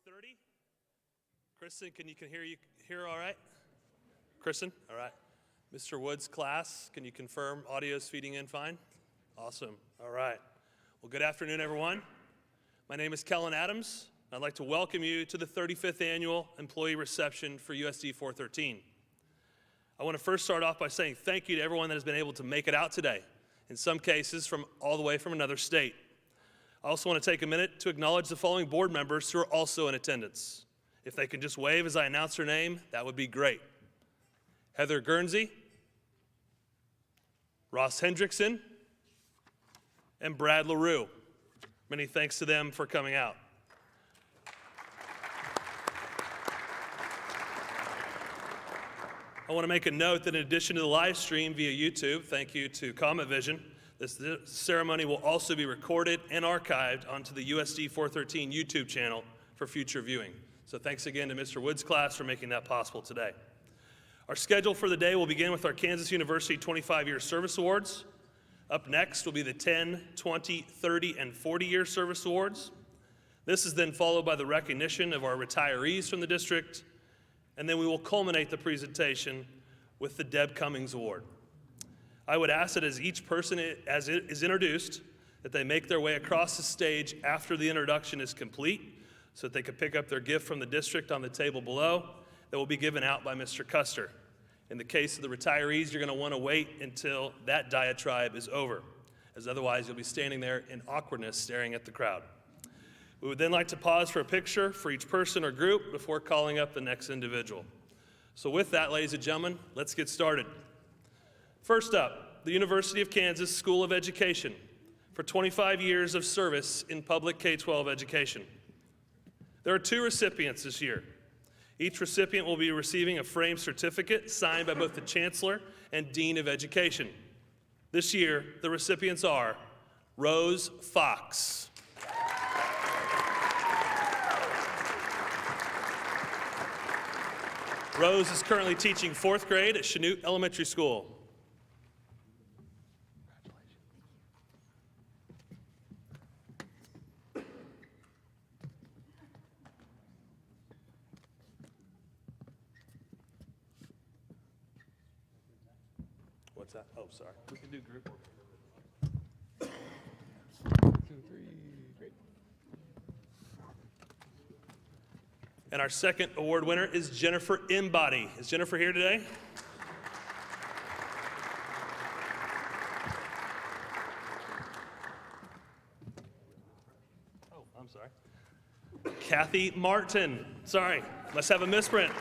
4:30. Kristen, can you hear all right? Kristen, all right. Mr. Woods' class, can you confirm audio's feeding in fine? Awesome, all right. Well, good afternoon, everyone. My name is Kellen Adams. I'd like to welcome you to the 35th Annual Employee Reception for USD 413. I want to first start off by saying thank you to everyone that has been able to make it out today, in some cases from all the way from another state. I also want to take a minute to acknowledge the following board members who are also in attendance. If they can just wave as I announce their name, that would be great. Heather Guernsey, Ross Hendrickson, and Brad LaRue. Many thanks to them for coming out. I want to make a note that in addition to the live stream via YouTube, thank you to Comet Vision, this ceremony will also be recorded and archived onto the USD 413 YouTube channel for future viewing. So thanks again to Mr. Woods' class for making that possible today. Our schedule for the day will begin with our Kansas University 25-year Service Awards. Up next will be the 10, 20, 30, and 40-year Service Awards. This is then followed by the recognition of our retirees from the district, and then we will culminate the presentation with the Deb Cummings Award. I would ask that as each person as it is introduced, that they make their way across the stage after the introduction is complete so that they can pick up their gift from the district on the table below that will be given out by Mr. Custer. In the case of the retirees, you're going to want to wait until that diatribe is over, as otherwise you'll be standing there in awkwardness staring at the crowd. We would then like to pause for a picture for each person or group before calling up the next individual. So with that, ladies and gentlemen, let's get started. First up, the University of Kansas School of Education for 25 years of service in public K-12 education. There are two recipients this year. Each recipient will be receiving a framed certificate signed by both the Chancellor and Dean of Education. This year, the recipients are Rose Fox, Rose is currently teaching 4th grade at Chanute Elementary School. What's that? Oh, sorry. We can do group work. 2, 3, great. And our second award winner is Jennifer Embody. Is Jennifer here today? Oh, I'm sorry. Kathy Martin. Sorry, must have a misprint.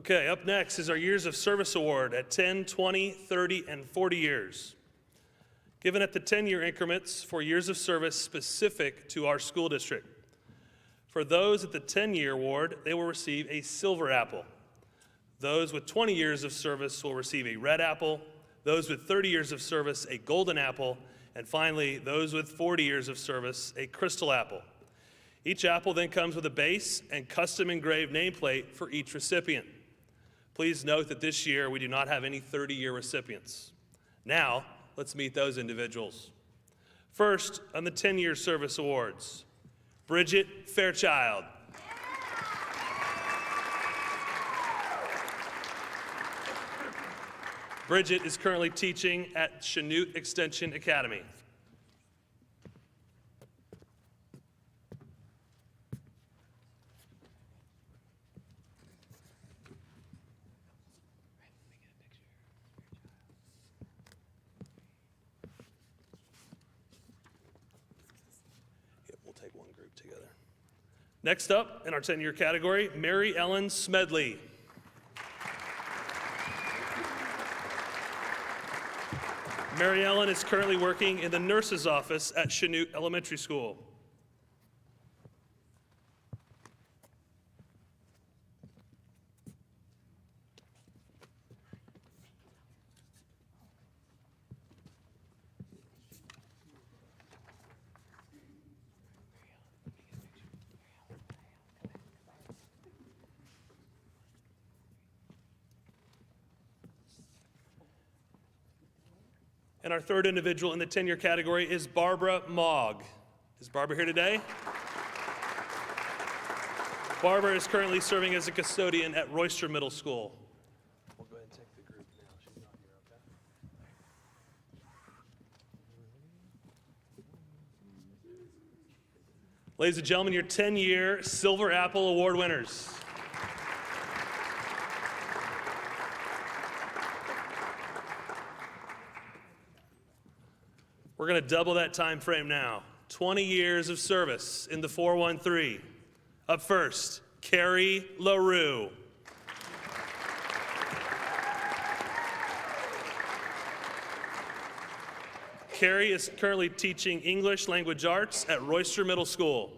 Okay, up next is our Years of Service Award at 10, 20, 30, and 40 years. Given at the 10-year increments for years of service specific to our school district. For those at the 10-year award, they will receive a silver apple. Those with 20 years of service will receive a red apple. Those with 30 years of service, a golden apple. And finally, those with 40 years of service, a crystal apple. Each apple then comes with a base and custom engraved nameplate for each recipient. Please note that this year we do not have any 30-year recipients. Now, let's meet those individuals. First, on the 10-year service awards, Bridget Fairchild. Bridget is currently teaching at Chanute Extension Academy. Take one group together. Next up in our tenure category, Mary Ellen Smedley. Mary Ellen is currently working in the nurse's office at Chanute Elementary School. And our third individual in the tenure category is Barbara Mogg. Is Barbara here today? Barbara is currently serving as a custodian at Royster Middle School. We'll go ahead and take the group now. She's not here, okay? Ladies and gentlemen, your 10-year Silver Apple Award winners. We're going to double that time frame now. 20 years of service in the 413. Up first, Carrie LaRue. Carrie is currently teaching English language arts at Royster Middle School.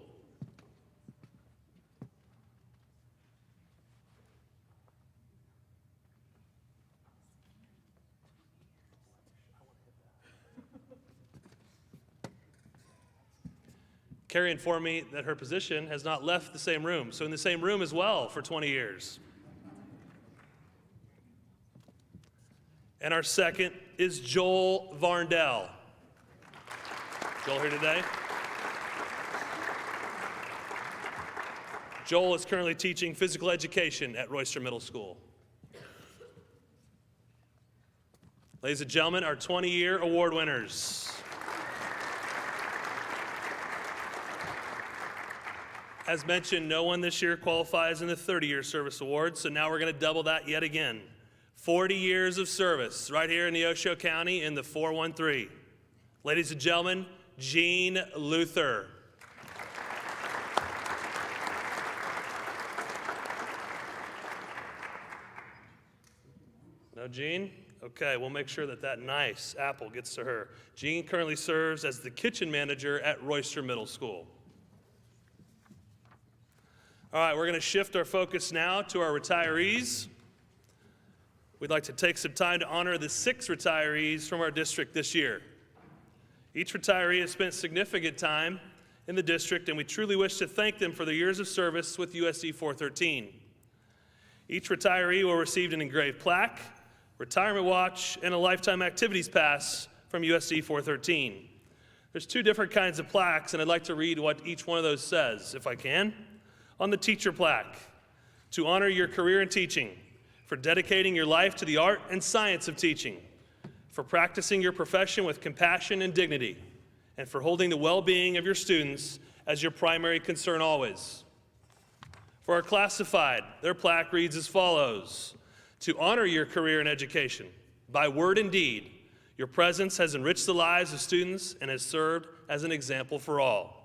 Carrie informed me that her position has not left the same room, so in the same room as well for 20 years. And our second is Joel Varndell. Joel here today? Joel is currently teaching physical education at Royster Middle School. Ladies and gentlemen, our 20-year award winners. As mentioned, no one this year qualifies in the 30-year service award, so now we're going to double that yet again. 40 years of service right here in Neosho County in the 413. Ladies and gentlemen, Jean Luther. No, Jean? Okay, we'll make sure that that nice apple gets to her. Jean currently serves as the kitchen manager at Royster Middle School. All right, we're going to shift our focus now to our retirees. We'd like to take some time to honor the 6 retirees from our district this year. Each retiree has spent significant time in the district, and we truly wish to thank them for their years of service with USD 413. Each retiree will receive an engraved plaque, retirement watch, and a lifetime activities pass from USD 413. There's 2 different kinds of plaques, and I'd like to read what each one of those says, if I can. On the teacher plaque, to honor your career in teaching, for dedicating your life to the art and science of teaching, for practicing your profession with compassion and dignity, and for holding the well-being of your students as your primary concern always. For our classified, their plaque reads as follows: to honor your career in education, by word and deed, your presence has enriched the lives of students and has served as an example for all.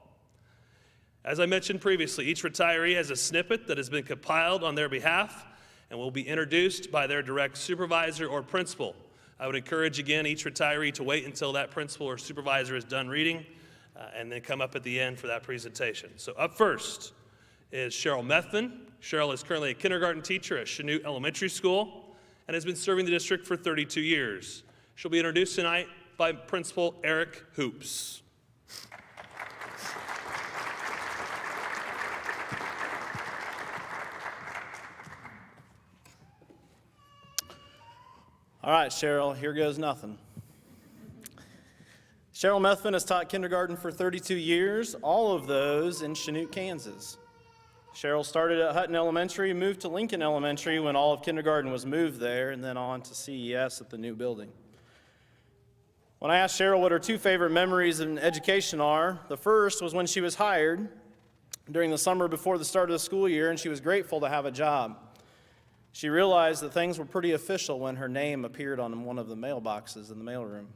As I mentioned previously, each retiree has a snippet that has been compiled on their behalf and will be introduced by their direct supervisor or principal. I would encourage, again, each retiree to wait until that principal or supervisor is done reading and then come up at the end for that presentation. So up first is Cheryl Methvin. Cheryl is currently a kindergarten teacher at Chanute Elementary School and has been serving the district for 32 years. She'll be introduced tonight by Principal Eric Hoops. All right, Cheryl, here goes nothing. Cheryl Methvin has taught kindergarten for 32 years, all of those in Chanute, Kansas. Cheryl started at Hutton Elementary, moved to Lincoln Elementary when all of kindergarten was moved there, and then on to CES at the new building. When I asked Cheryl what her 2 favorite memories in education are, the first was when she was hired during the summer before the start of the school year, and she was grateful to have a job. She realized that things were pretty official when her name appeared on one of the mailboxes in the mailroom.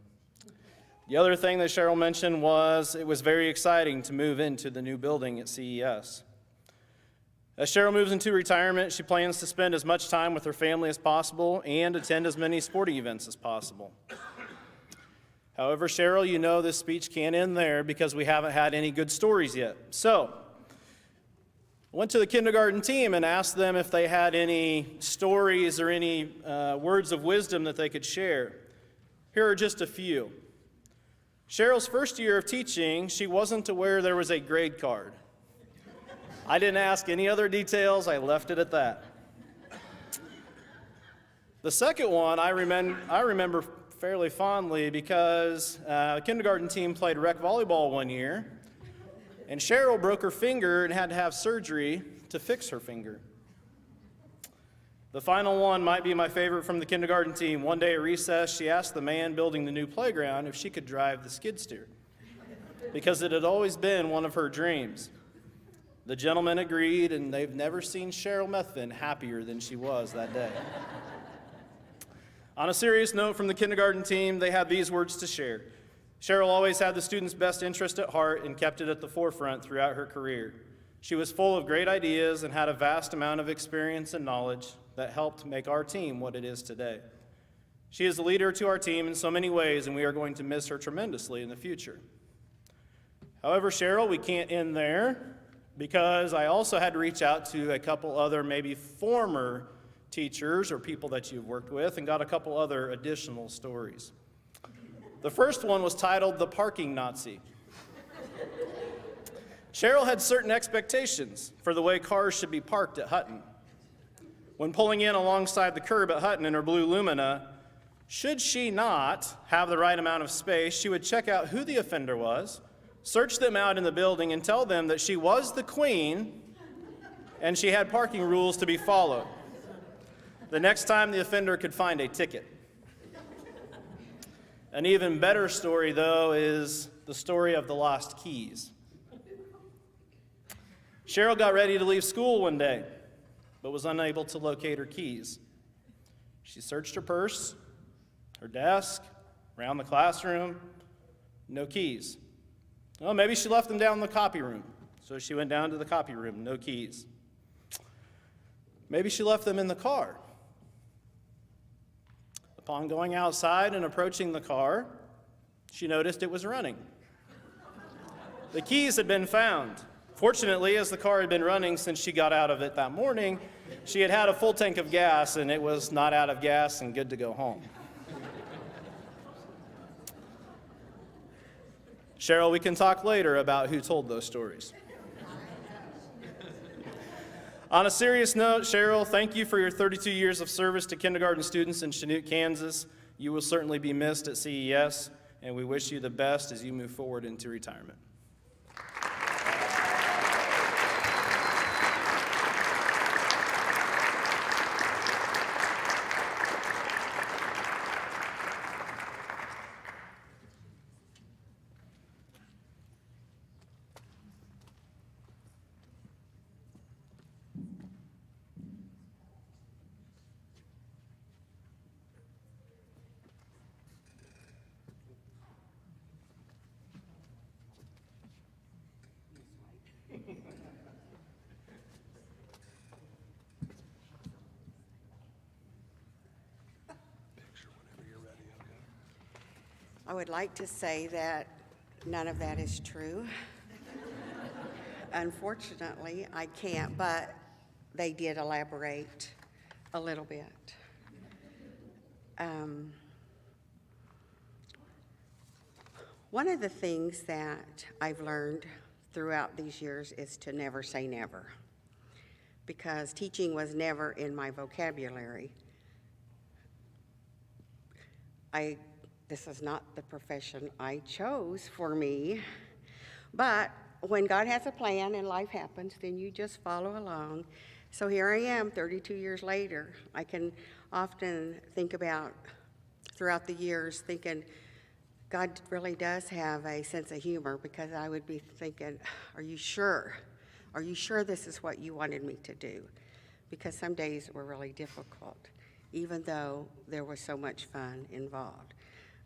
The other thing that Cheryl mentioned was it was very exciting to move into the new building at CES. As Cheryl moves into retirement, she plans to spend as much time with her family as possible and attend as many sporting events as possible. However, Cheryl, you know this speech can't end there because we haven't had any good stories yet. So, I went to the kindergarten team and asked them if they had any stories or any words of wisdom that they could share. Here are just a few. Cheryl's first year of teaching, she wasn't aware there was a grade card. I didn't ask any other details, I left it at that. The second one I remember fairly fondly because the kindergarten team played rec volleyball one year, and Cheryl broke her finger and had to have surgery to fix her finger. The final one might be my favorite from the kindergarten team. One day at recess, she asked the man building the new playground if she could drive the skid steer, because it had always been one of her dreams. The gentleman agreed, and they've never seen Cheryl Methvin happier than she was that day. On a serious note from the kindergarten team, they had these words to share. Cheryl always had the students' best interest at heart and kept it at the forefront throughout her career. She was full of great ideas and had a vast amount of experience and knowledge that helped make our team what it is today. She is a leader to our team in so many ways, and we are going to miss her tremendously in the future. However, Cheryl, we can't end there, because I also had to reach out to a couple other maybe former teachers or people that you've worked with and got a couple other additional stories. The first one was titled The Parking Nazi. Cheryl had certain expectations for the way cars should be parked at Hutton. When pulling in alongside the curb at Hutton in her blue Lumina, should she not have the right amount of space, she would check out who the offender was, search them out in the building, and tell them that she was the queen and she had parking rules to be followed. The next time the offender could find a ticket. An even better story, though, is the story of the lost keys. Cheryl got ready to leave school one day, but was unable to locate her keys. She searched her purse, her desk, around the classroom, no keys. Well, maybe she left them down in the copy room. So she went down to the copy room, no keys. Maybe she left them in the car. Upon going outside and approaching the car, she noticed it was running. The keys had been found. Fortunately, as the car had been running since she got out of it that morning, she had had a full tank of gas and it was not out of gas and good to go home. Cheryl, we can talk later about who told those stories. On a serious note, Cheryl, thank you for your 32 years of service to kindergarten students in Chanute, Kansas. You will certainly be missed at CES, and we wish you the best as you move forward into retirement. I would like to say that none of that is true. Unfortunately, I can't, but they did elaborate a little bit. One of the things that I've learned throughout these years is to never say never, because teaching was never in my vocabulary. This is not the profession I chose for me, but when God has a plan and life happens, then you just follow along. So here I am 32 years later. I can often think about throughout the years thinking God really does have a sense of humor, because I would be thinking, are you sure? Are you sure this is what you wanted me to do? Because some days were really difficult, even though there was so much fun involved.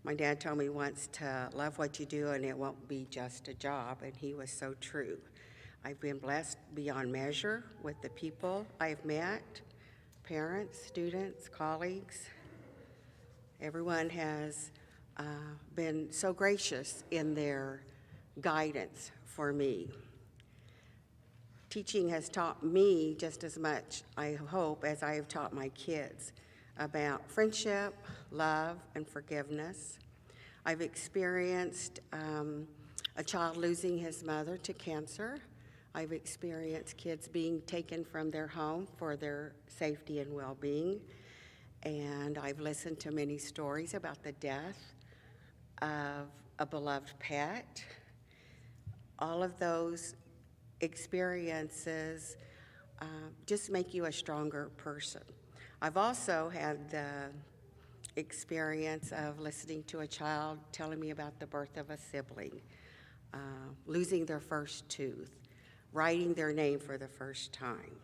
My dad told me once to love what you do and it won't be just a job, and he was so true. I've been blessed beyond measure with the people I've met, parents, students, colleagues. Everyone has been so gracious in their guidance for me. Teaching has taught me just as much, I hope, as I have taught my kids about friendship, love, and forgiveness. I've experienced a child losing his mother to cancer. I've experienced kids being taken from their home for their safety and well-being. And I've listened to many stories about the death of a beloved pet. All of those experiences just make you a stronger person. I've also had the experience of listening to a child telling me about the birth of a sibling, losing their first tooth, writing their name for the first time.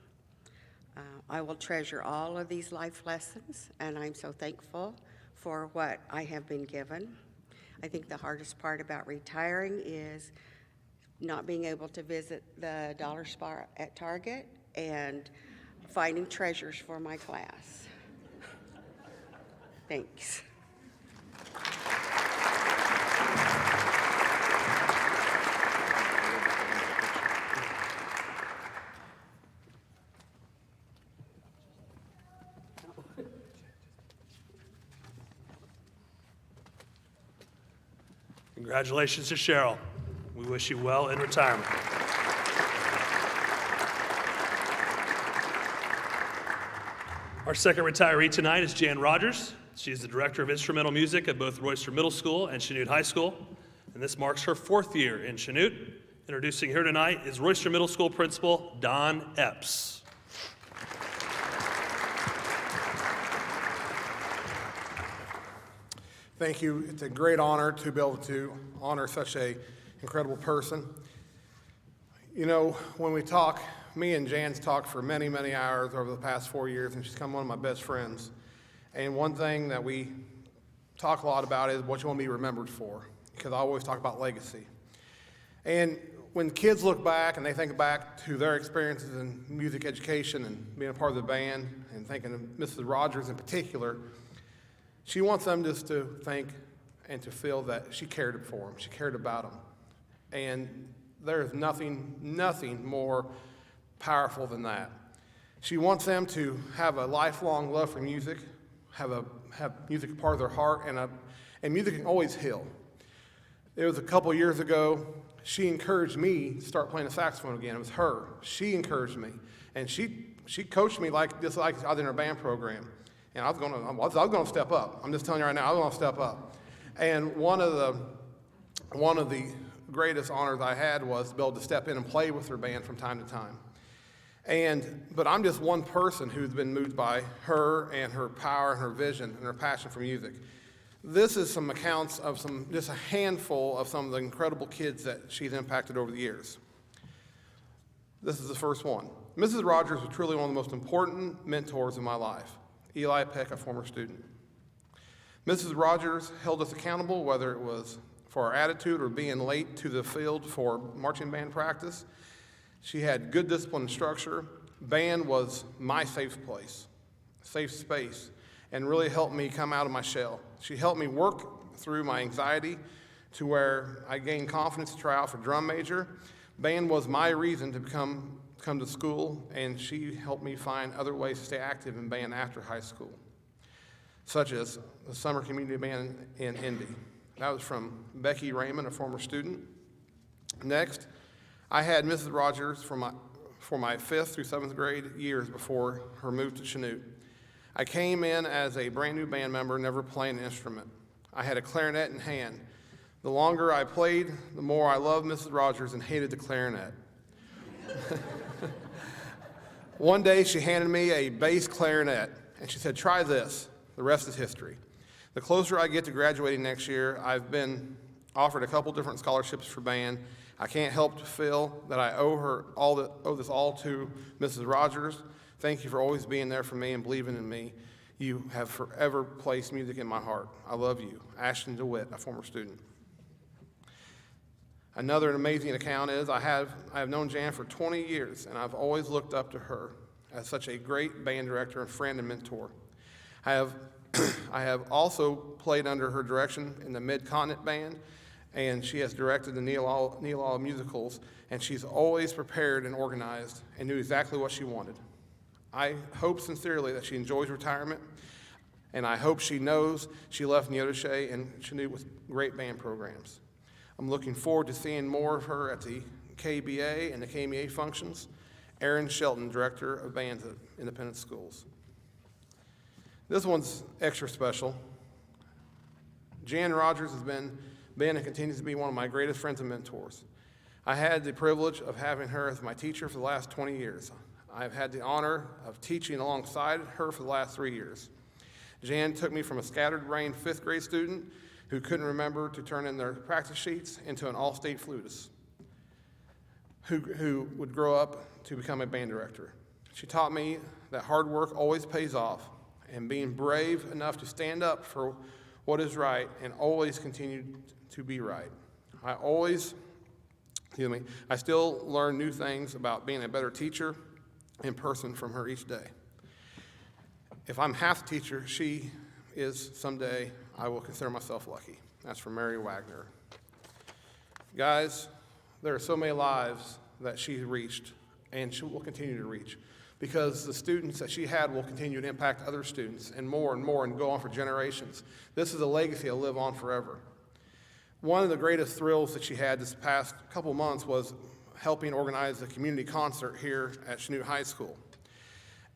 I will treasure all of these life lessons, and I'm so thankful for what I have been given. I think the hardest part about retiring is not being able to visit the dollar spot at Target and finding treasures for my class. Thanks. Congratulations to Cheryl. We wish you well in retirement. Our second retiree tonight is Jan Rogers. She is the Director of Instrumental Music at both Royster Middle School and Chanute High School, and this marks her 4th year in Chanute. Introducing her tonight is Royster Middle School Principal Don Epps. Thank you. It's a great honor to be able to honor such an incredible person. You know, when we talk, me and Jan's talked for many, many hours over the past 4 years, and she's become one of my best friends. And one thing that we talk a lot about is what you want to be remembered for, because I always talk about legacy. And when kids look back and they think back to their experiences in music education and being a part of the band and thinking of Mrs. Rogers in particular, she wants them just to think and to feel that she cared for them, she cared about them. And there is nothing more powerful than that. She wants them to have a lifelong love for music, have music part of their heart, and music can always heal. It was a couple years ago, she encouraged me to start playing the saxophone again. It was her. She encouraged me. And she coached me like I was in her band program. And I was going to step up. I'm just telling you right now, I was going to step up. And one of the greatest honors I had was to be able to step in and play with her band from time to time. But I'm just one person who's been moved by her and her power and her vision and her passion for music. This is some accounts of just a handful of some of the incredible kids that she's impacted over the years. This is the first one. Mrs. Rogers was truly one of the most important mentors in my life. Eli Peck, a former student. Mrs. Rogers held us accountable, whether it was for our attitude or being late to the field for marching band practice. She had good discipline and structure. Band was my safe place, safe space, and really helped me come out of my shell. She helped me work through my anxiety to where I gained confidence to try out for drum major. Band was my reason to come to school, and she helped me find other ways to stay active in band after high school, such as the summer community band in Indy. That was from Becky Raymond, a former student. Next, I had Mrs. Rogers for my 5th through 7th grade years before her move to Chanute. I came in as a brand new band member, never playing an instrument. I had a clarinet in hand. The longer I played, the more I loved Mrs. Rogers and hated the clarinet. One day she handed me a bass clarinet and she said, "Try this." The rest is history. The closer I get to graduating next year, I've been offered a couple different scholarships for band. I can't help to feel that I owe this all to Mrs. Rogers. Thank you for always being there for me and believing in me. You have forever placed music in my heart. I love you. Ashton DeWitt, a former student. Another amazing account is I have known Jan for 20 years, and I've always looked up to her as such a great band director and friend and mentor. I have also played under her direction in the Mid-Continent Band, and she has directed the Neil All musicals, and she's always prepared and organized and knew exactly what she wanted. I hope sincerely that she enjoys retirement, and I hope she knows she left Neodesha and Chanute with great band programs. I'm looking forward to seeing more of her at the KBA and the KMEA functions. Aaron Shelton, Director of Bands at Independent Schools. This one's extra special. Jan Rogers has been and continues to be one of my greatest friends and mentors. I had the privilege of having her as my teacher for the last 20 years. I've had the honor of teaching alongside her for the last 3 years. Jan took me from a scattered-brained 5th grade student who couldn't remember to turn in their practice sheets into an all-state flutist who would grow up to become a band director. She taught me that hard work always pays off, and being brave enough to stand up for what is right and always continue to be right. I still learn new things about being a better teacher in person from her each day. If I'm half the teacher she is someday, I will consider myself lucky. That's from Mary Wagner. Guys, there are so many lives that she reached, and she will continue to reach, because the students that she had will continue to impact other students and more and go on for generations. This is a legacy that'll live on forever. One of the greatest thrills that she had this past couple months was helping organize a community concert here at Chanute High School.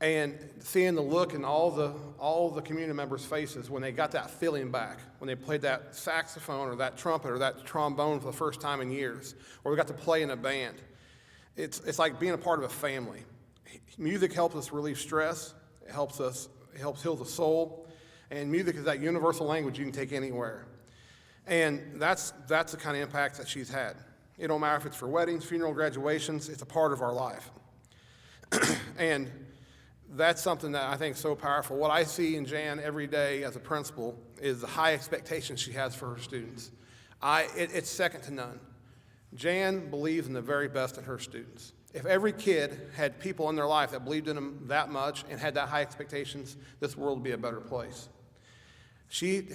And seeing the look in all the community members' faces when they got that feeling back, when they played that saxophone or that trumpet or that trombone for the first time in years, or we got to play in a band. It's like being a part of a family. Music helps us relieve stress. It helps heal the soul. And music is that universal language you can take anywhere. And that's the kind of impact that she's had. It don't matter if it's for weddings, funeral, graduations, it's a part of our life. And that's something that I think is so powerful. What I see in Jan every day as a principal is the high expectations she has for her students. It's second to none. Jan believes in the very best in her students. If every kid had people in their life that believed in them that much and had that high expectations, this world would be a better place. She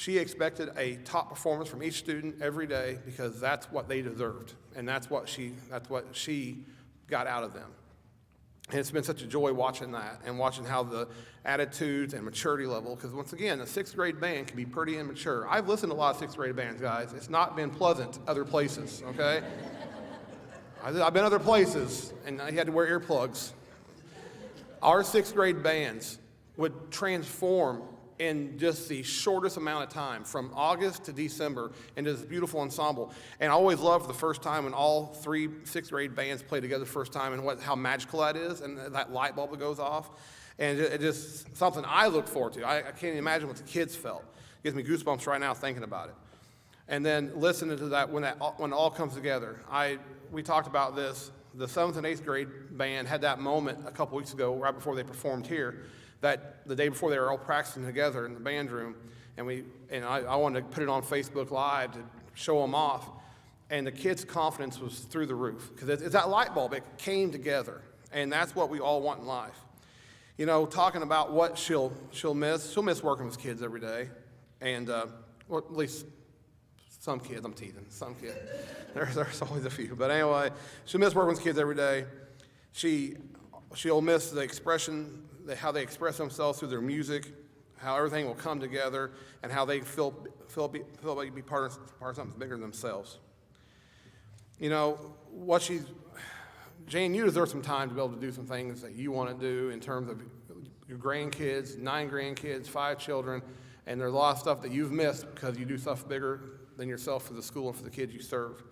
expected a top performance from each student every day because that's what they deserved, and that's what she got out of them. And it's been such a joy watching that and watching how the attitudes and maturity level, because once again, a 6th grade band can be pretty immature. I've listened to a lot of 6th grade bands, guys. It's not been pleasant other places, okay? I've been other places, and I had to wear earplugs. Our 6th grade bands would transform in just the shortest amount of time, from August to December, into this beautiful ensemble. And I always loved the first time when all 3 6th grade bands play together the first time, and how magical that is, and that light bulb that goes off. And it's just something I look forward to. I can't even imagine what the kids felt. It gives me goosebumps right now thinking about it. And then listening to that when it all comes together. We talked about this. The 7th and 8th grade band had that moment a couple weeks ago, right before they performed here, that the day before they were all practicing together in the band room, and I wanted to put it on Facebook Live to show them off, and the kids' confidence was through the roof, because it's that light bulb. It came together, and that's what we all want in life. You know, talking about what she'll miss working with kids every day, and well, at least some kids. I'm teasing, some kids. There's always a few, but anyway, she'll miss working with kids every day. She'll miss the expression, how they express themselves through their music, how everything will come together, and how they feel like be part of something bigger than themselves. You know, Jane, you deserve some time to be able to do some things that you want to do in terms of your grandkids, 9 grandkids, 5 children, and there's a lot of stuff that you've missed because you do stuff bigger than yourself for the school and for the kids you serve.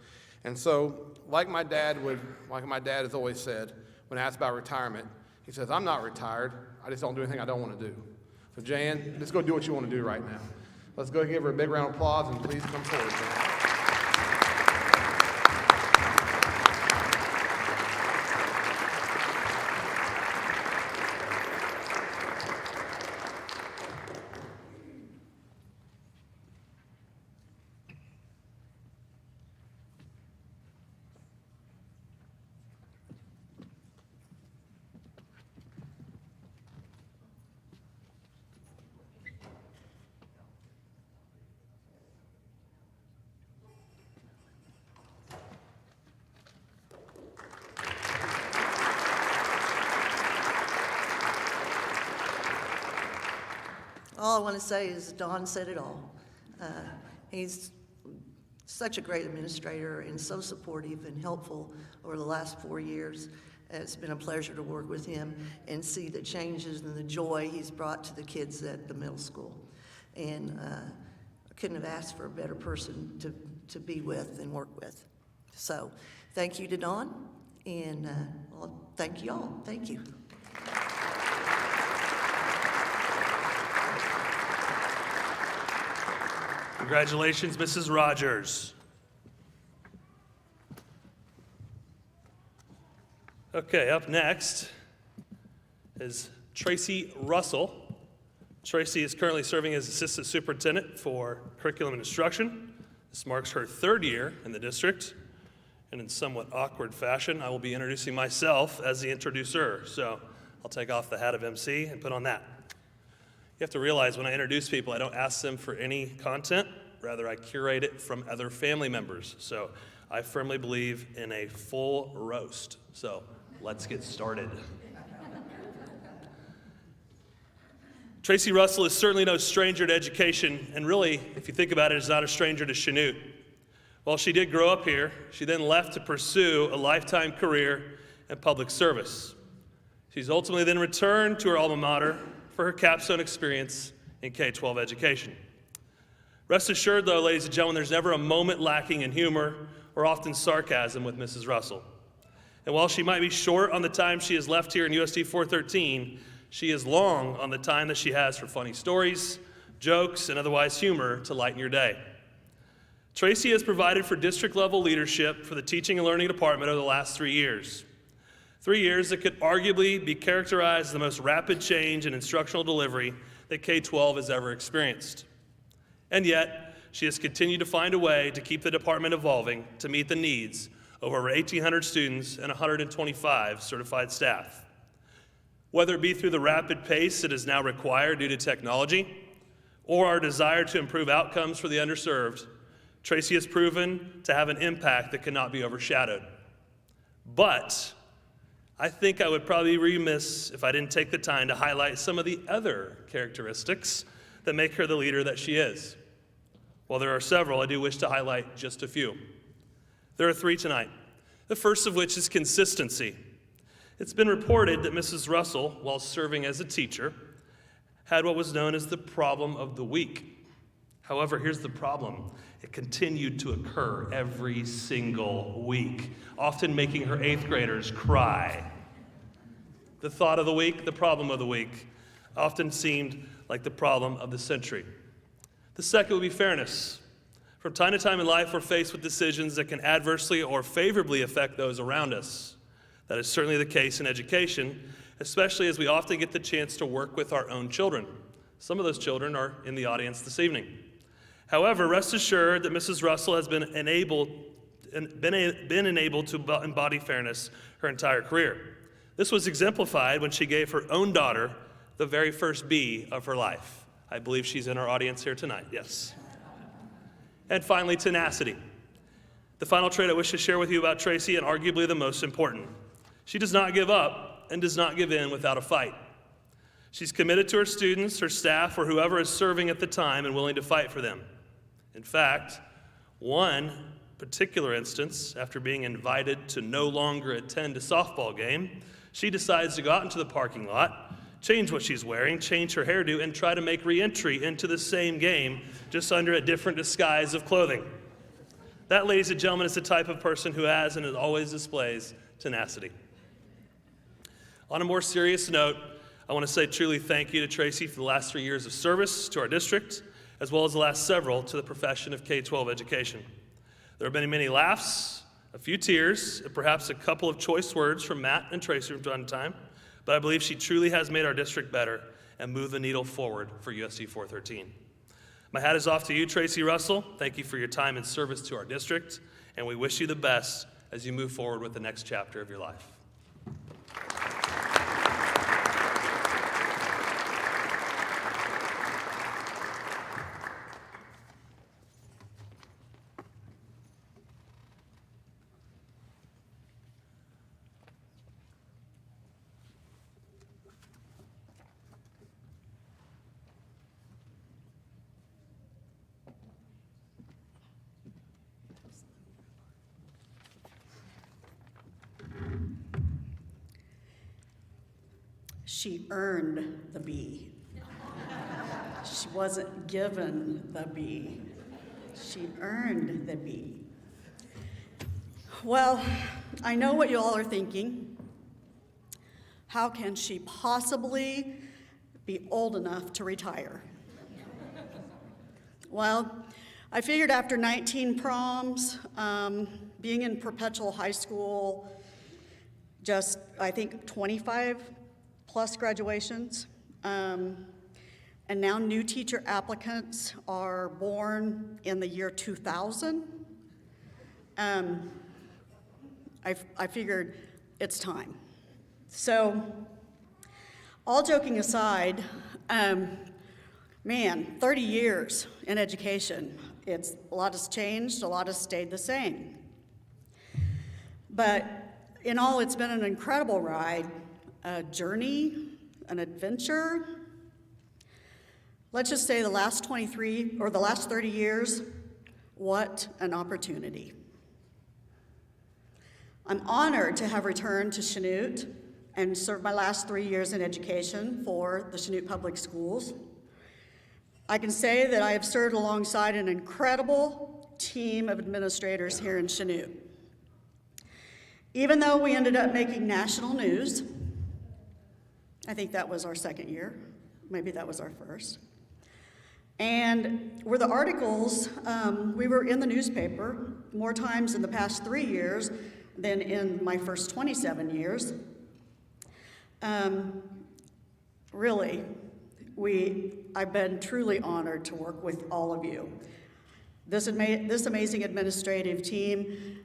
And so, like my dad has always said, when asked about retirement, he says, I'm not retired, I just don't do anything I don't want to do. So Jan, let's go do what you want to do right now. Let's go give her a big round of applause, and please come forward, Jan. all I want to say is Don said it all. He's such a great administrator and so supportive and helpful over the last 4 years. It's been a pleasure to work with him and see the changes and the joy he's brought to the kids at the middle school. And I couldn't have asked for a better person to be with and work with. So thank you to Don, and well, thank you all. Thank you. Congratulations, Mrs. Rogers. Okay, up next is Tracy Russell. Tracy is currently serving as Assistant Superintendent for Curriculum and Instruction. This marks her 3rd year in the district, and in somewhat awkward fashion, I will be introducing myself as the introducer. So I'll take off the hat of MC and put on that. You have to realize when I introduce people, I don't ask them for any content. Rather, I curate it from other family members. So I firmly believe in a full roast. So let's get started. Tracy Russell is certainly no stranger to education, and really, if you think about it, is not a stranger to Chanute. While she did grow up here, she then left to pursue a lifetime career in public service. She's ultimately then returned to her alma mater for her capstone experience in K-12 education. Rest assured, though, ladies and gentlemen, there's never a moment lacking in humor or often sarcasm with Mrs. Russell. And while she might be short on the time she has left here in USD 413, she is long on the time that she has for funny stories, jokes, and otherwise humor to lighten your day. Tracy has provided for district-level leadership for the Teaching and Learning Department over the last 3 years. 3 years that could arguably be characterized as the most rapid change in instructional delivery that K-12 has ever experienced. And yet, she has continued to find a way to keep the department evolving to meet the needs of over 1,800 students and 125 certified staff. Whether it be through the rapid pace that is now required due to technology, or our desire to improve outcomes for the underserved, Tracy has proven to have an impact that cannot be overshadowed. But I think I would probably be remiss if I didn't take the time to highlight some of the other characteristics that make her the leader that she is. While there are several, I do wish to highlight just a few. There are 3 tonight, the first of which is consistency. It's been reported that Mrs. Russell, while serving as a teacher, had what was known as the problem of the week. However, here's the problem. It continued to occur every single week, often making her 8th graders cry. The thought of the week, the problem of the week, often seemed like the problem of the century. The second would be fairness. From time to time in life, we're faced with decisions that can adversely or favorably affect those around us. That is certainly the case in education, especially as we often get the chance to work with our own children. Some of those children are in the audience this evening. However, rest assured that Mrs. Russell has been enabled to embody fairness her entire career. This was exemplified when she gave her own daughter the very first B of her life. I believe she's in our audience here tonight, yes. And finally, tenacity. The final trait I wish to share with you about Tracy, and arguably the most important. She does not give up and does not give in without a fight. She's committed to her students, her staff, or whoever is serving at the time and willing to fight for them. In fact, one particular instance, after being invited to no longer attend a softball game, she decides to go out into the parking lot, change what she's wearing, change her hairdo, and try to make re-entry into the same game, just under a different disguise of clothing. That, ladies and gentlemen, is the type of person who has and always displays tenacity. On a more serious note, I want to say truly thank you to Tracy for the last 3 years of service to our district, as well as the last several to the profession of K-12 education. There have been many laughs, a few tears, and perhaps a couple of choice words from Matt and Tracy from time to time, but I believe she truly has made our district better and moved the needle forward for USD 413. My hat is off to you, Tracy Russell. Thank you for your time and service to our district, and we wish you the best as you move forward with the next chapter of your life. She earned the B. She wasn't given the B. She earned the B. Well, I know what you all are thinking. How can she possibly be old enough to retire? Well, I figured after 19 proms, being in perpetual high school, just, I think, 25 plus graduations, and now new teacher applicants are born in the year 2000. I figured it's time. So, all joking aside, man, 30 years in education. A lot has changed, a lot has stayed the same. But in all, it's been an incredible ride, a journey, an adventure. Let's just say the last 30 years, what an opportunity. I'm honored to have returned to Chanute and served my last 3 years in education for the Chanute Public Schools. I can say that I have served alongside an incredible team of administrators here in Chanute. Even though we ended up making national news, I think that was our second year, maybe that was our first. And were the articles, we were in the newspaper more times in the past 3 years than in my first 27 years. Really, I've been truly honored to work with all of you. This amazing administrative team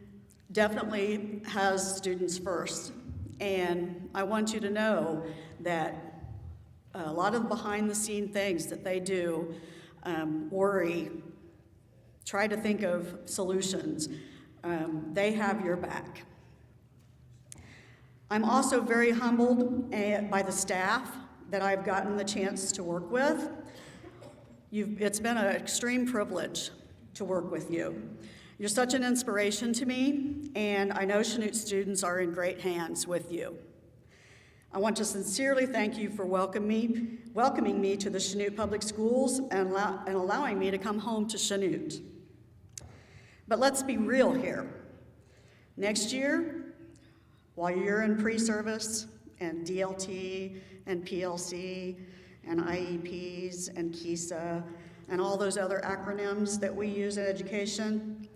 definitely has students first, and I want you to know that a lot of behind-the-scene things that they do, worry, try to think of solutions, they have your back. I'm also very humbled by the staff that I've gotten the chance to work with. It's been an extreme privilege to work with you. You're such an inspiration to me, and I know Chanute students are in great hands with you. I want to sincerely thank you for welcoming me to the Chanute Public Schools and allowing me to come home to Chanute. But let's be real here. Next year, while you're in pre-service and DLT and PLC and IEPs and KISA and all those other acronyms that we use in education,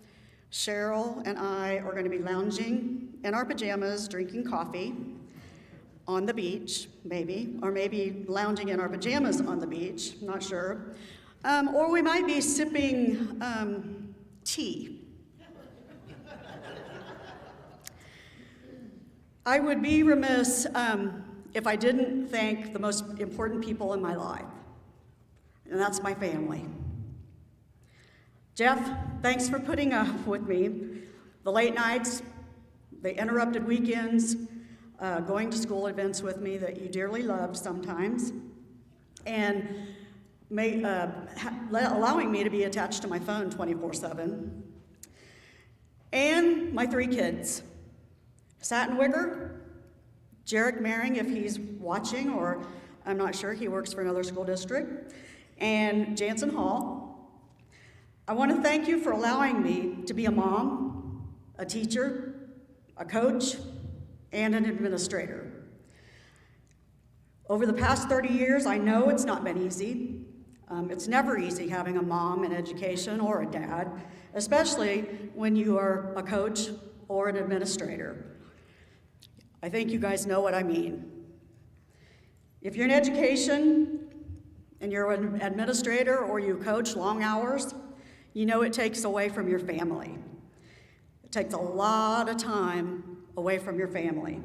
Cheryl and I are going to be lounging in our pajamas, drinking coffee on the beach, maybe, or maybe lounging in our pajamas on the beach, not sure. Or we might be sipping tea. I would be remiss if I didn't thank the most important people in my life, and that's my family. Jeff, thanks for putting up with me. The late nights, the interrupted weekends, going to school events with me that you dearly love sometimes, and allowing me to be attached to my phone 24/7. And my 3 kids, Satin Wigger, Jarek Maring, if he's watching, or I'm not sure, he works for another school district, and Jansen Hall. I want to thank you for allowing me to be a mom, a teacher, a coach, and an administrator. Over the past 30 years, I know it's not been easy. It's never easy having a mom in education or a dad, especially when you are a coach or an administrator. I think you guys know what I mean. If you're in education and you're an administrator or you coach long hours, you know it takes away from your family. It takes a lot of time away from your family.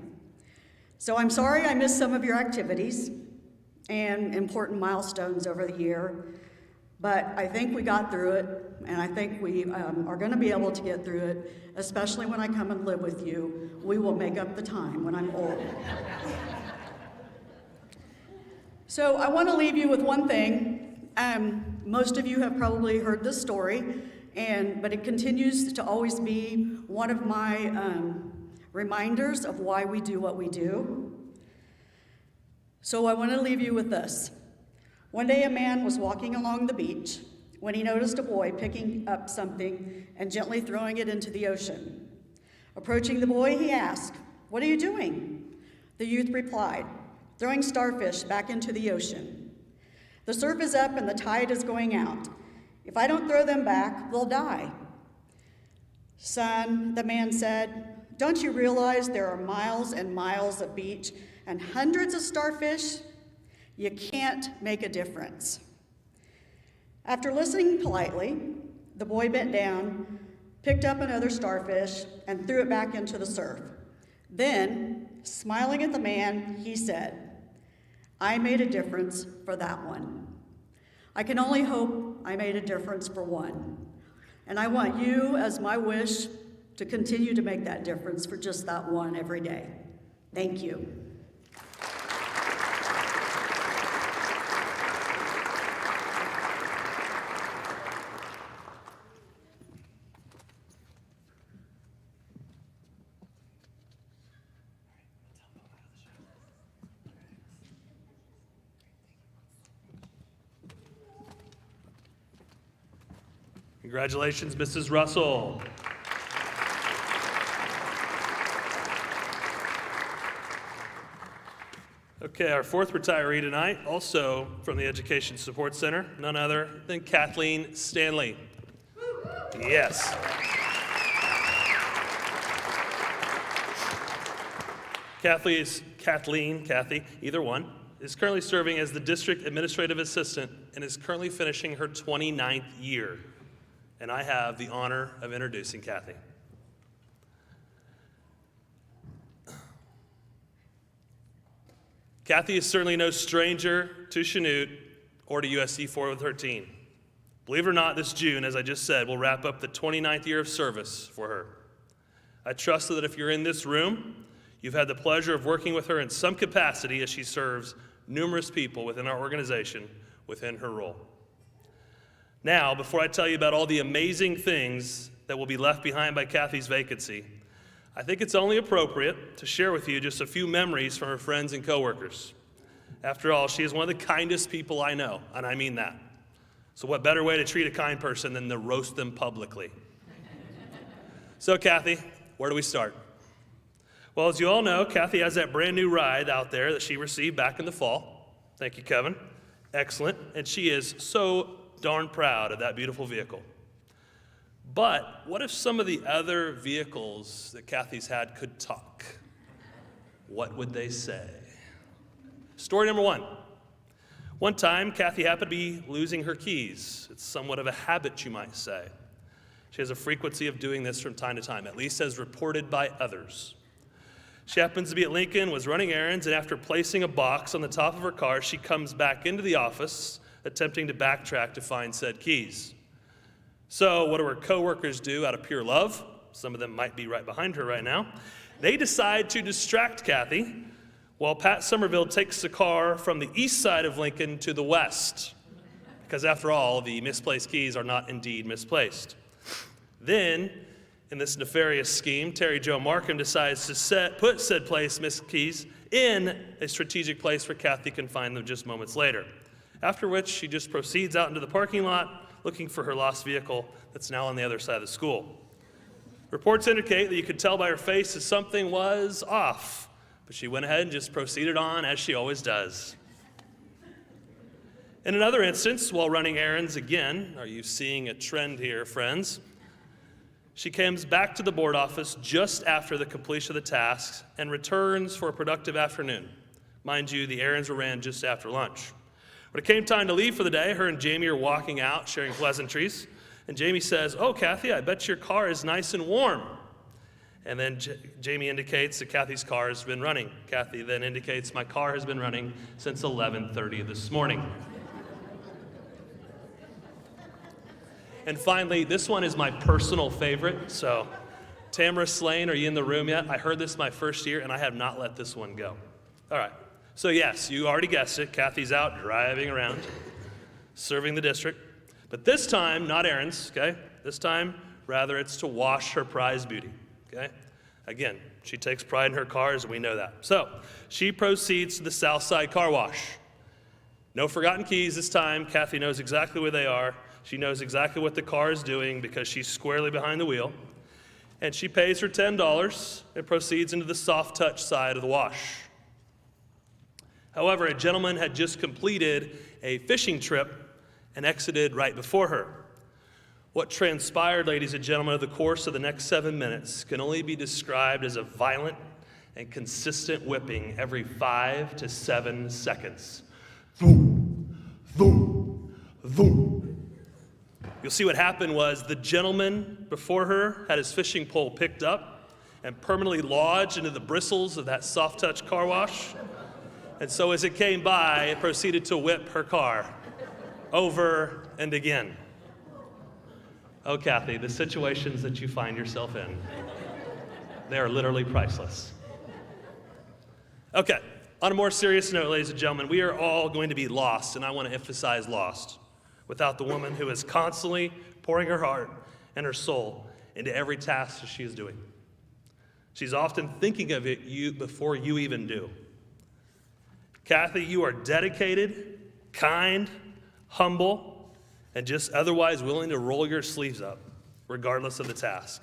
So I'm sorry I missed some of your activities and important milestones over the year, but I think we got through it, and I think we are going to be able to get through it, especially when I come and live with you. We will make up the time when I'm old. So I want to leave you with one thing. Most of you have probably heard this story, but it continues to always be one of my reminders of why we do what we do. So I want to leave you with this. One day a man was walking along the beach when he noticed a boy picking up something and gently throwing it into the ocean. Approaching the boy, he asked, "What are you doing?" The youth replied, "Throwing starfish back into the ocean. The surf is up and the tide is going out. If I don't throw them back, they'll die." "Son," the man said, "don't you realize there are miles and miles of beach and hundreds of starfish? You can't make a difference." After listening politely, the boy bent down, picked up another starfish, and threw it back into the surf. Then, smiling at the man, he said, "I made a difference for that one. I can only hope I made a difference for one. And I want you, as my wish, to continue to make that difference for just that one every day. Thank you." Congratulations, Mrs. Russell. Okay, our fourth retiree tonight, also from the Education Support Center, none other than Kathleen Stanley. Yes. Kathy, either one, is currently serving as the District Administrative Assistant and is currently finishing her 29th year. And I have the honor of introducing Kathy. Kathy is certainly no stranger to Chanute or to USD 413. Believe it or not, this June, as I just said, will wrap up the 29th year of service for her. I trust that if you're in this room, you've had the pleasure of working with her in some capacity as she serves numerous people within our organization within her role. Now, before I tell you about all the amazing things that will be left behind by Kathy's vacancy, I think it's only appropriate to share with you just a few memories from her friends and coworkers. After all, she is one of the kindest people I know, and I mean that. So what better way to treat a kind person than to roast them publicly? So Kathy, where do we start? Well, as you all know, Kathy has that brand new ride out there that she received back in the fall. Thank you, Kevin. Excellent. And she is so darn proud of that beautiful vehicle. But what if some of the other vehicles that Kathy's had could talk? What would they say? Story number one. One time, Kathy happened to be losing her keys. It's somewhat of a habit, you might say. She has a frequency of doing this from time to time, at least as reported by others. She happens to be at Lincoln, was running errands, and after placing a box on the top of her car, she comes back into the office, attempting to backtrack to find said keys. So what do her coworkers do out of pure love? Some of them might be right behind her right now. They decide to distract Kathy while Pat Somerville takes the car from the east side of Lincoln to the west. Because after all, the misplaced keys are not indeed misplaced. Then, in this nefarious scheme, Terry Jo Markham decides to put said missed keys in a strategic place where Kathy can find them just moments later. After which, she just proceeds out into the parking lot looking for her lost vehicle that's now on the other side of the school. Reports indicate that you could tell by her face that something was off, but she went ahead and just proceeded on as she always does. In another instance, while running errands again, are you seeing a trend here, friends? She comes back to the board office just after the completion of the tasks and returns for a productive afternoon. Mind you, the errands were ran just after lunch. When it came time to leave for the day, her and Jamie are walking out, sharing pleasantries. And Jamie says, "Oh, Kathy, I bet your car is nice and warm." And then Jamie indicates that Kathy's car has been running. Kathy then indicates, "My car has been running since 11:30 this morning." And finally, this one is my personal favorite. So, Tamara Slane, are you in the room yet? I heard this my first year, and I have not let this one go. All right. So yes, you already guessed it. Kathy's out driving around, serving the district. But this time, not errands, okay? This time, rather, it's to wash her prized beauty, okay? Again, she takes pride in her cars, and we know that. So she proceeds to the South Side Car Wash. No forgotten keys this time. Kathy knows exactly where they are. She knows exactly what the car is doing because she's squarely behind the wheel. And she pays her $10 and proceeds into the soft touch side of the wash. However, a gentleman had just completed a fishing trip and exited right before her. What transpired, ladies and gentlemen, over the course of the next 7 minutes can only be described as a violent and consistent whipping every 5 to 7 seconds. Boom, boom, boom. You'll see what happened was the gentleman before her had his fishing pole picked up and permanently lodged into the bristles of that soft touch car wash. And so as it came by, it proceeded to whip her car over and again. Oh, Kathy, the situations that you find yourself in, they are literally priceless. Okay, on a more serious note, ladies and gentlemen, we are all going to be lost, and I want to emphasize lost, without the woman who is constantly pouring her heart and her soul into every task that she is doing. She's often thinking of it before you even do. Kathy, you are dedicated, kind, humble, and just otherwise willing to roll your sleeves up, regardless of the task.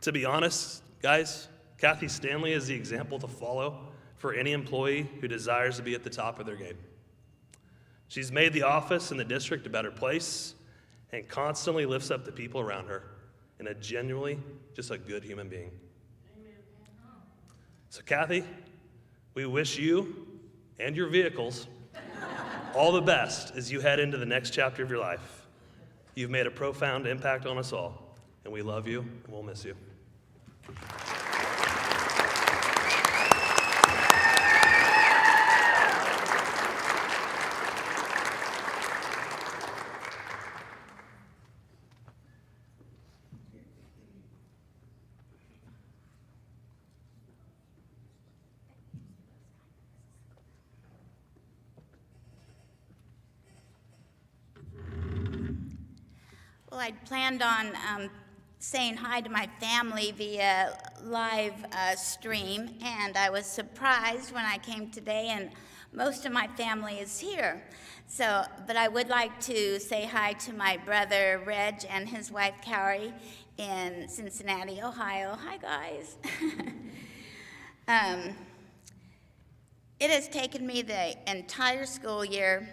To be honest, guys, Kathy Stanley is the example to follow for any employee who desires to be at the top of their game. She's made the office and the district a better place and constantly lifts up the people around her in a genuinely, just a good human being. So Kathy, we wish you and your vehicles all the best as you head into the next chapter of your life. You've made a profound impact on us all, and we love you, and we'll miss you. Well, I'd planned on saying hi to my family via live stream, and I was surprised when I came today, and most of my family is here. But I would like to say hi to my brother Reg and his wife Carrie in Cincinnati, Ohio. Hi, guys. It has taken me the entire school year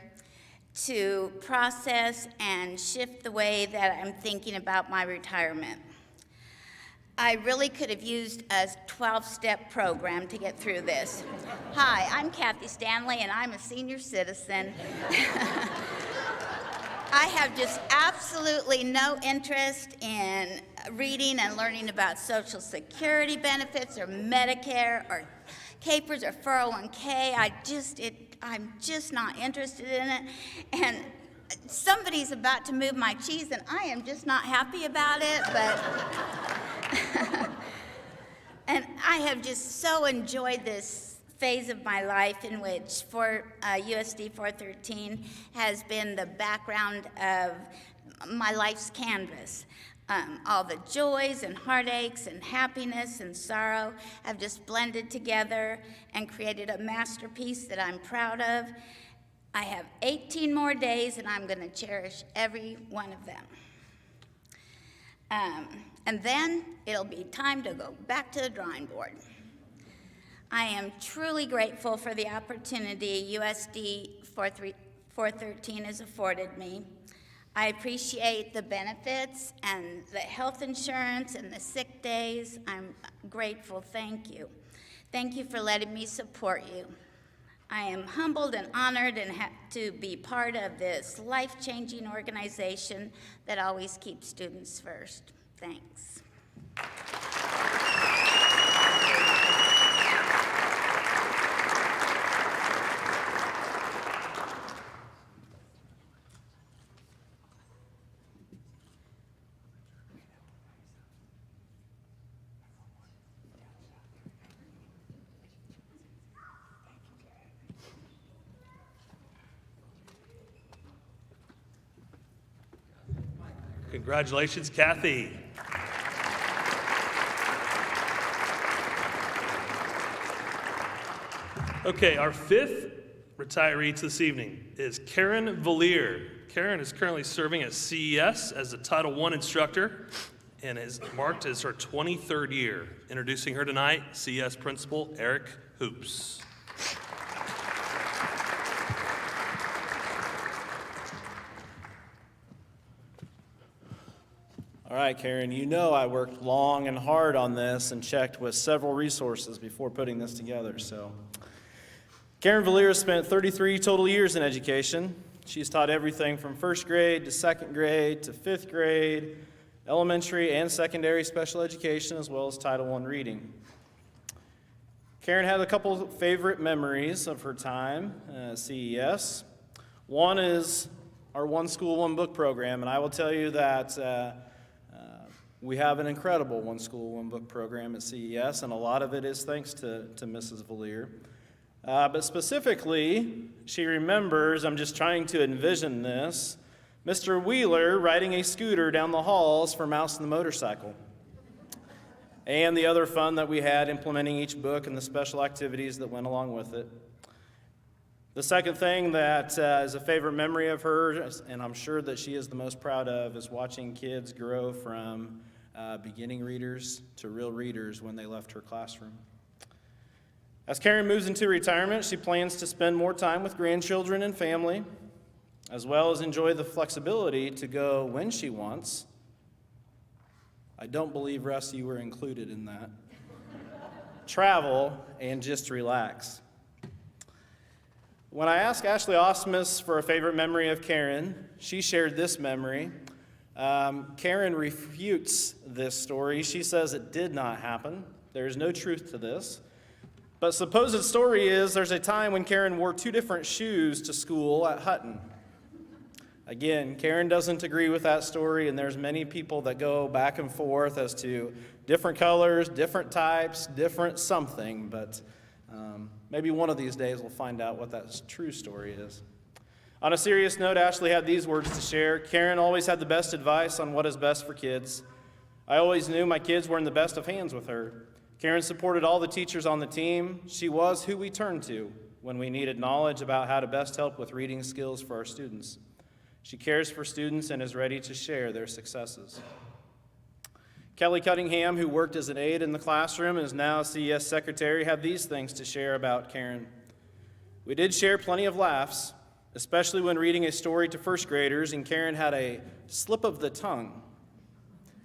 to process and shift the way that I'm thinking about my retirement. I really could have used a 12-step program to get through this. Hi, I'm Kathy Stanley, and I'm a senior citizen. I have just absolutely no interest in reading and learning about Social Security benefits or Medicare or CAPERS or 401k. I'm just not interested in it. And somebody's about to move my cheese, and I am just not happy about it, but and I have just so enjoyed this phase of my life in which USD 413 has been the background of my life's canvas. All the joys and heartaches and happiness and sorrow have just blended together and created a masterpiece that I'm proud of. I have 18 more days, and I'm going to cherish every one of them. And then it'll be time to go back to the drawing board. I am truly grateful for the opportunity USD 413 has afforded me. I appreciate the benefits and the health insurance and the sick days. I'm grateful. Thank you. Thank you for letting me support you. I am humbled and honored to be part of this life-changing organization that always keeps students first. Thanks. Congratulations, Kathy. Okay, our fifth retiree this evening is Karen Valier. Karen is currently serving at CES as a Title I instructor and is marked as her 23rd year. Introducing her tonight, CES Principal Eric Hoops. All right, Karen, you know I worked long and hard on this and checked with several resources before putting this together. So, Karen Valier spent 33 total years in education. She's taught everything from first grade to second grade to fifth grade, elementary and secondary special education, as well as Title I reading. Karen had a couple favorite memories of her time at CES. One is our One School, One Book program, and I will tell you that we have an incredible One School, One Book program at CES, and a lot of it is thanks to Mrs. Valier. But specifically, she remembers, I'm just trying to envision this, Mr. Wheeler riding a scooter down the halls for Mouse and the Motorcycle, and the other fun that we had implementing each book and the special activities that went along with it. The second thing that is a favorite memory of her, and I'm sure that she is the most proud of, is watching kids grow from beginning readers to real readers when they left her classroom. As Karen moves into retirement, she plans to spend more time with grandchildren and family, as well as enjoy the flexibility to go when she wants. I don't believe, Russ, you were included in that. Travel and just relax. When I asked Ashley Osmus for a favorite memory of Karen, she shared this memory. Karen refutes this story. She says it did not happen. There is no truth to this. But supposed story is there's a time when Karen wore two different shoes to school at Hutton. Again, Karen doesn't agree with that story, and there's many people that go back and forth as to different colors, different types, different something, but maybe one of these days we'll find out what that true story is. On a serious note, Ashley had these words to share. Karen always had the best advice on what is best for kids. I always knew my kids were in the best of hands with her. Karen supported all the teachers on the team. She was who we turned to when we needed knowledge about how to best help with reading skills for our students. She cares for students and is ready to share their successes. Kelly Cunningham, who worked as an aide in the classroom and is now CES secretary, had these things to share about Karen. We did share plenty of laughs, especially when reading a story to first graders, and Karen had a slip of the tongue,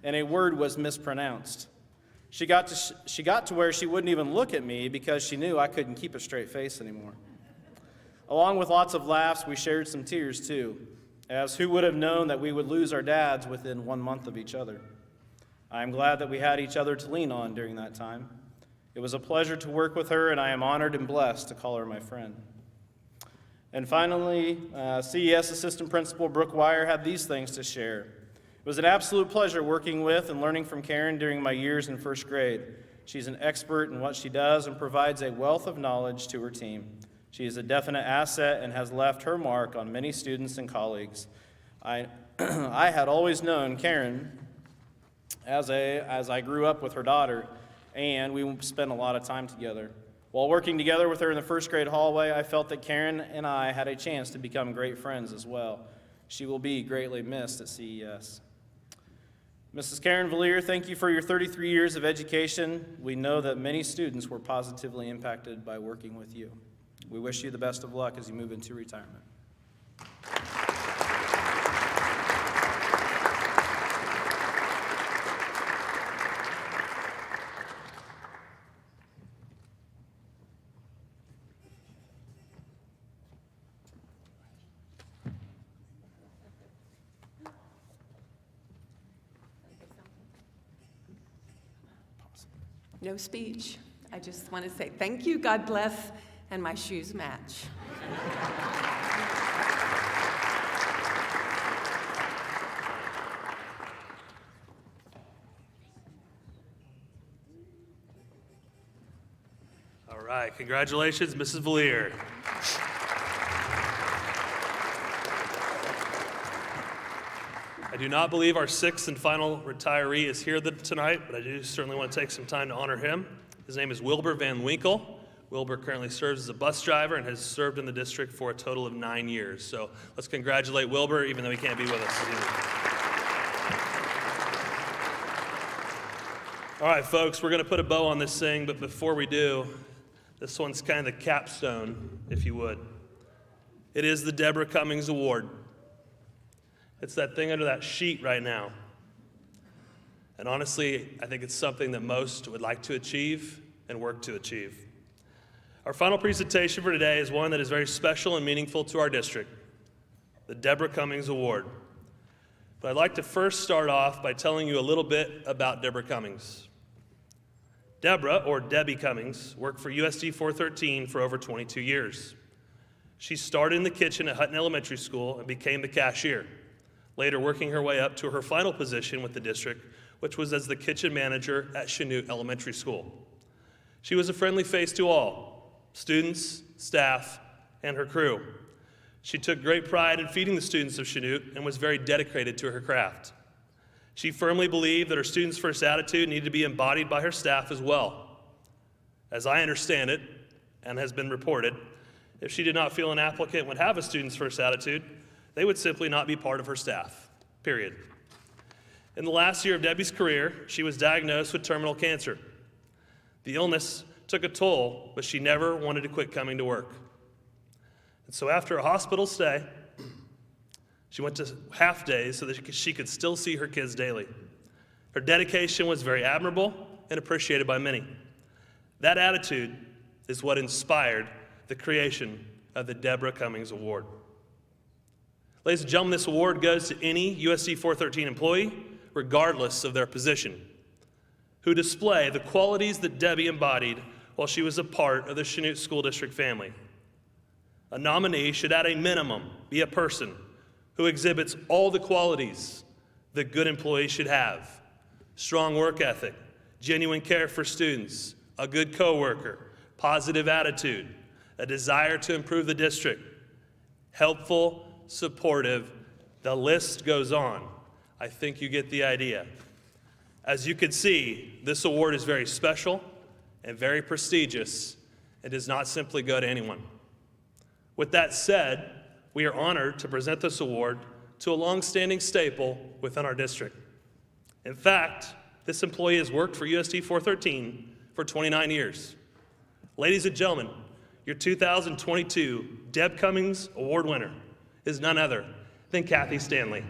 and a word was mispronounced. She got to where she wouldn't even look at me because she knew I couldn't keep a straight face anymore. Along with lots of laughs, we shared some tears too, as who would have known that we would lose our dads within 1 month of each other. I am glad that we had each other to lean on during that time. It was a pleasure to work with her, and I am honored and blessed to call her my friend. And finally, CES Assistant Principal Brooke Wire had these things to share. It was an absolute pleasure working with and learning from Karen during my years in first grade. She's an expert in what she does and provides a wealth of knowledge to her team. She is a definite asset and has left her mark on many students and colleagues. I had always known Karen as I grew up with her daughter, and we spent a lot of time together. While working together with her in the first grade hallway, I felt that Karen and I had a chance to become great friends as well. She will be greatly missed at CES. Mrs. Karen Valier, thank you for your 33 years of education. We know that many students were positively impacted by working with you. We wish you the best of luck as you move into retirement. No speech. I just want to say thank you, God bless, and my shoes match. All right, congratulations, Mrs. Valier. I do not believe our sixth and final retiree is here tonight, but I do certainly want to take some time to honor him. His name is Wilbur Van Winkle. Wilbur currently serves as a bus driver and has served in the district for a total of 9 years. So let's congratulate Wilbur, even though he can't be with us today. All right, folks, we're going to put a bow on this thing, but before we do, this one's kind of the capstone, if you would. It is the Deborah Cummings Award. It's that thing under that sheet right now. And honestly, I think it's something that most would like to achieve and work to achieve. Our final presentation for today is one that is very special and meaningful to our district, the Deborah Cummings Award. But I'd like to first start off by telling you a little bit about Deborah Cummings. Deborah, or Debbie Cummings, worked for USD 413 for over 22 years. She started in the kitchen at Hutton Elementary School and became the cashier, later working her way up to her final position with the district, which was as the kitchen manager at Chanute Elementary School. She was a friendly face to all, students, staff, and her crew. She took great pride in feeding the students of Chanute and was very dedicated to her craft. She firmly believed that her students' first attitude needed to be embodied by her staff as well. As I understand it, and has been reported, if she did not feel an applicant would have a student's first attitude, they would simply not be part of her staff, period. In the last year of Debbie's career, she was diagnosed with terminal cancer. The illness took a toll, but she never wanted to quit coming to work. And so after a hospital stay, she went to half days so that she could still see her kids daily. Her dedication was very admirable and appreciated by many. That attitude is what inspired the creation of the Deborah Cummings Award. Ladies and gentlemen, this award goes to any USD 413 employee, regardless of their position, who display the qualities that Debbie embodied while she was a part of the Chanute School District family. A nominee should at a minimum be a person who exhibits all the qualities that good employees should have: strong work ethic, genuine care for students, a good coworker, positive attitude, a desire to improve the district, helpful, supportive, the list goes on. I think you get the idea. As you can see, this award is very special and very prestigious and does not simply go to anyone. With that said, we are honored to present this award to a long-standing staple within our district. In fact, this employee has worked for USD 413 for 29 years. Ladies and gentlemen, your 2022 Deb Cummings Award winner is none other than Kathy Stanley.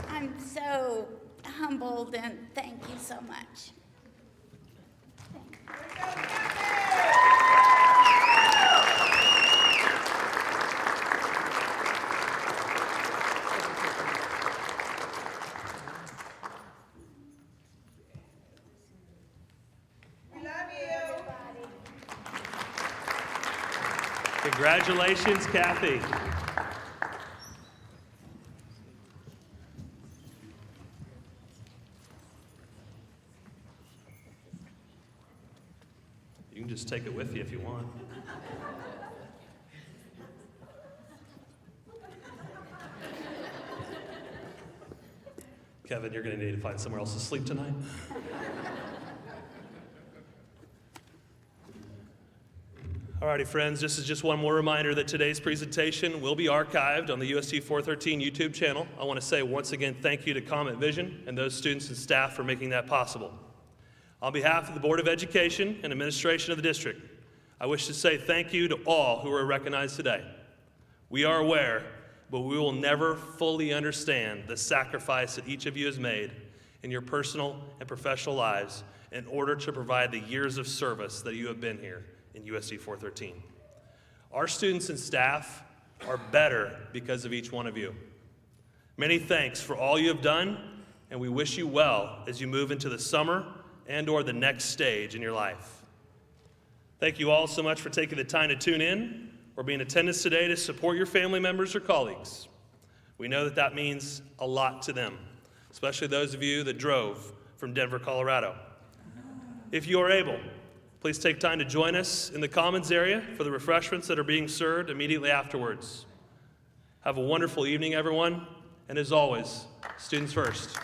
I'm so humbled, and thank you so much. We love you. Congratulations, Kathy. You can just take it with you if you want. Kevin, you're going to need to find somewhere else to sleep tonight. Alrighty, friends, this is just one more reminder that today's presentation will be archived on the USD 413 YouTube channel. I want to say once again thank you to Comet Vision and those students and staff for making that possible. On behalf of the Board of Education and Administration of the district, I wish to say thank you to all who are recognized today. We are aware, but we will never fully understand the sacrifice that each of you has made in your personal and professional lives in order to provide the years of service that you have been here in USD 413. Our students and staff are better because of each one of you. Many thanks for all you have done and we wish you well as you move into the summer and/or the next stage in your life. Thank you all so much for taking the time to tune in or be in attendance today to support your family members or colleagues. We know that that means a lot to them, especially those of you that drove from Denver, Colorado. If you are able, please take time to join us in the Commons area for the refreshments that are being served immediately afterwards. Have a wonderful evening, everyone, and as always, students first.